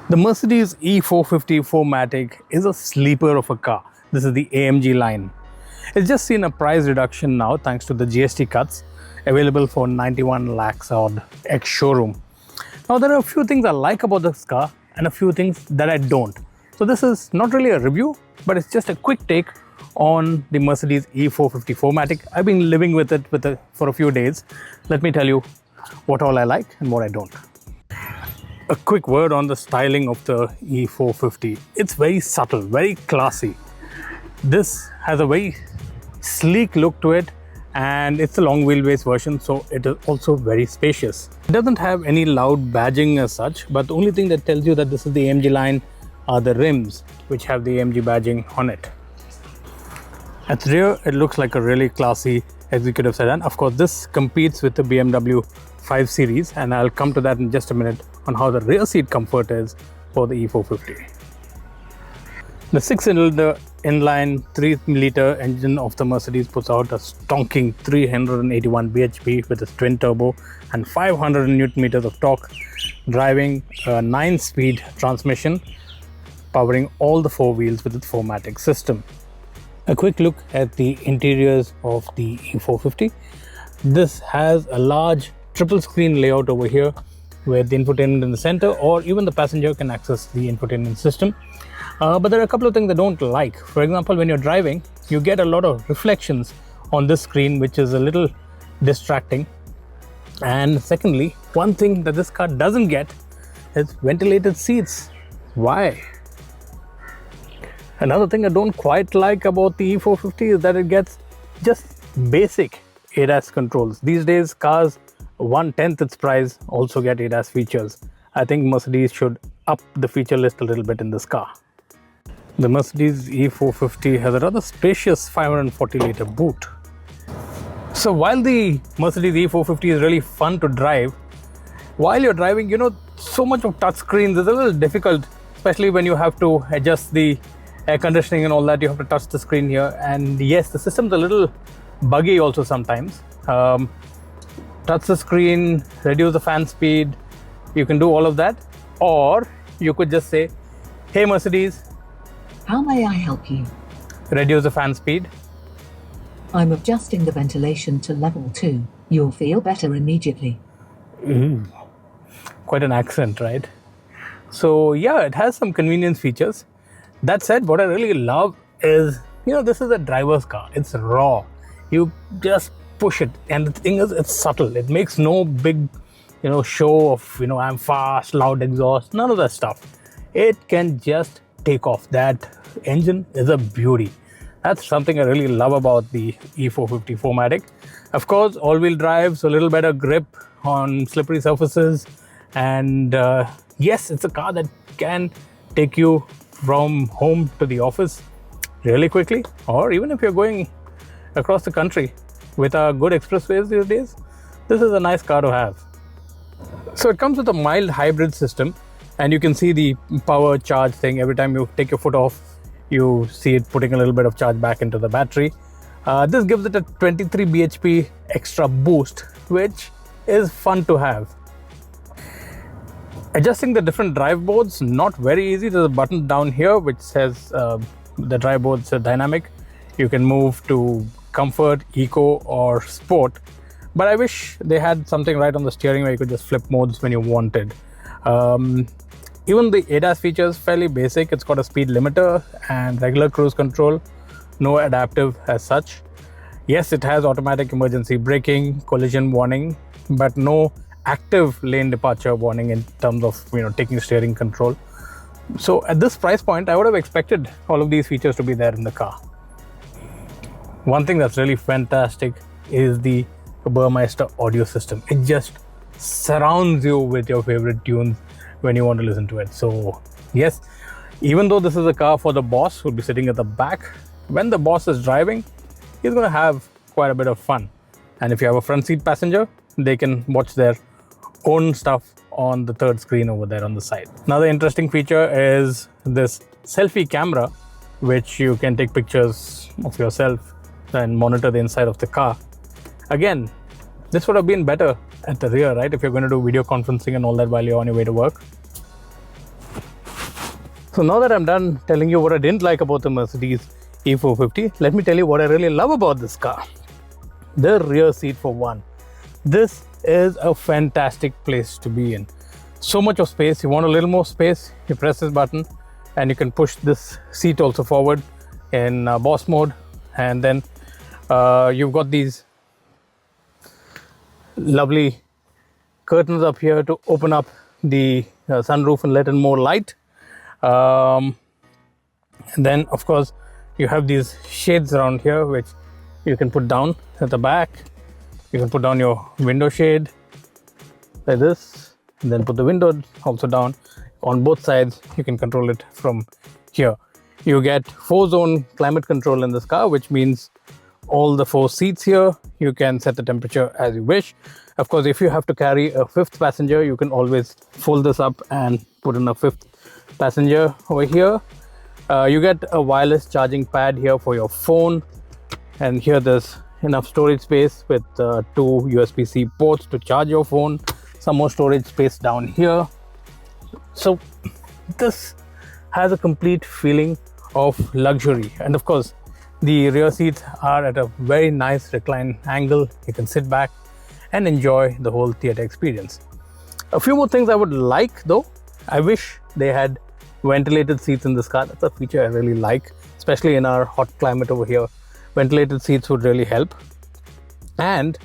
The Mercedes E450 4MATIC is a sleeper of a car. This is the AMG line. It's just seen a price reduction now thanks to the GST cuts, available for 91 lakhs odd ex-showroom. Now there are a few things I like about this car and a few things that I don't. So this is not really a review, but it's just a quick take on the Mercedes E450 4MATIC. I've been living with it for a few days. Let me tell you what all I like and what I don't. A quick word on the styling of the E450. It's very subtle, very classy. This has a very sleek look to it, and it's a long wheelbase version, so it is also very spacious. It doesn't have any loud badging as such, but the only thing that tells you that this is the AMG line are the rims, which have the AMG badging on it. At the rear, it looks like a really classy executive sedan. Of course, this competes with the BMW 5 Series, and I'll come to that in just a minute on how the rear seat comfort is for the E450. The 6-cylinder inline 3-litre engine of the Mercedes puts out a stonking 381 bhp with its twin turbo and 500 Nm of torque, driving a 9-speed transmission, powering all the 4 wheels with its 4MATIC system. A quick look at the interiors of the E450. This has a large triple screen layout over here with the infotainment in the center, or even the passenger can access the infotainment system. But there are a couple of things I don't like. For example, when you're driving, you get a lot of reflections on this screen, which is a little distracting. And secondly, one thing that this car doesn't get is ventilated seats. Why? Another thing I don't quite like about the E450 is that it gets just basic ADAS controls. These days, cars 1/10 its price also get ADAS features. I think Mercedes should up the feature list a little bit in this car. The Mercedes E450 has a rather spacious 540-litre boot. So while the Mercedes E450 is really fun to drive, while you're driving, so much of touch screens is a little difficult, especially when you have to adjust the air conditioning and all that. You have to touch the screen here, and yes, the system's a little buggy also sometimes. Touch the screen, reduce the fan speed, you can do all of that. Or you could just say, hey Mercedes, how may I help you? Reduce the fan speed. I'm adjusting the ventilation to level 2. You'll feel better immediately. Quite an accent, right? So yeah, it has some convenience features. That said, what I really love is, this is a driver's car. It's raw. You just push it, and the thing is, it's subtle. It makes no big, show of, I'm fast, loud exhaust, none of that stuff. It can just take off. That engine is a beauty. That's something I really love about the E450 4MATIC. Of course, all-wheel drive, so a little better grip on slippery surfaces. And yes, it's a car that can take you from home to the office really quickly, or even if you're going across the country with our good expressways these days, this is a nice car to have. So it comes with a mild hybrid system, and you can see the power charge thing. Every time you take your foot off, you see it putting a little bit of charge back into the battery. This gives it a 23 bhp extra boost, which is fun to have. Adjusting the different drive modes, not very easy. There's a button down here which says the drive modes are dynamic. You can move to comfort, eco, or sport, but I wish they had something right on the steering where you could just flip modes when you wanted. Even the ADAS features fairly basic. It's got a speed limiter and regular cruise control, no adaptive as such. Yes, it has automatic emergency braking, collision warning, but no active lane departure warning in terms of taking steering control. So at this price point, I would have expected all of these features to be there in the car. One thing that's really fantastic is the Burmeister audio system. It just surrounds you with your favorite tunes when you want to listen to it. So yes, even though this is a car for the boss who'll be sitting at the back, when the boss is driving, he's going to have quite a bit of fun. And if you have a front seat passenger, they can watch their own stuff on the third screen over there on the side. Another interesting feature is this selfie camera, which you can take pictures of yourself and monitor the inside of the car. Again, this would have been better at the rear, right? If you're going to do video conferencing and all that while you're on your way to work. So now that I'm done telling you what I didn't like about the Mercedes E450, let me tell you what I really love about this car. The rear seat for one. This is a fantastic place to be in. So much of space. You want a little more space, you press this button and you can push this seat also forward in boss mode, and then you've got these lovely curtains up here to open up the sunroof and let in more light. And then of course you have these shades around here which you can put down at the back. You can put down your window shade like this, and then put the window also down. On both sides you can control it from here. You get 4-zone climate control in this car, which means all the 4 seats here you can set the temperature as you wish. Of course, if you have to carry a 5th passenger, you can always fold this up and put in a 5th passenger over here. You get a wireless charging pad here for your phone, and here there's enough storage space with 2 USB-C ports to charge your phone. Some more storage space down here. So this has a complete feeling of luxury, and of course the rear seats are at a very nice recline angle. You can sit back and enjoy the whole theater experience. A few more things I would like though. I wish they had ventilated seats in this car. That's a feature I really like, especially in our hot climate over here. Ventilated seats would really help. And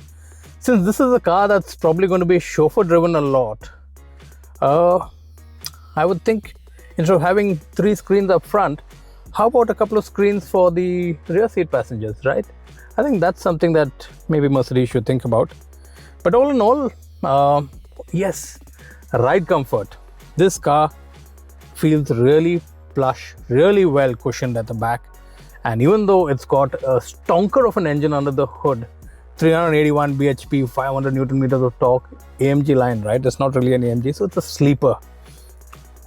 since this is a car that's probably going to be chauffeur driven a lot, I would think instead of having 3 screens up front, how about a couple of screens for the rear seat passengers, right? I think that's something that maybe Mercedes should think about. But all in all, yes, ride comfort. This car feels really plush, really well cushioned at the back. And even though it's got a stonker of an engine under the hood, 381 bhp, 500 Newton meters of torque, AMG line, right? It's not really an AMG, so it's a sleeper.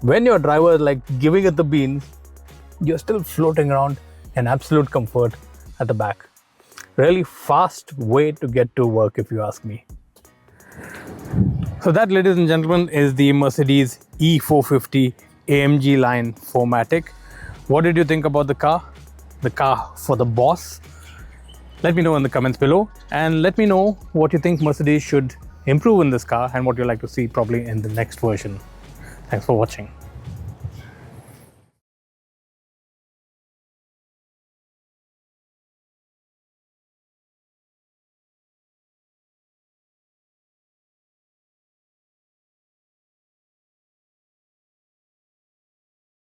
When your driver is like giving it the beans, you're still floating around in absolute comfort at the back. Really fast way to get to work, if you ask me. So that, ladies and gentlemen, is the Mercedes E450 AMG Line 4MATIC. What did you think about the car? The car for the boss? Let me know in the comments below, and let me know what you think Mercedes should improve in this car and what you'd like to see probably in the next version. Thanks for watching.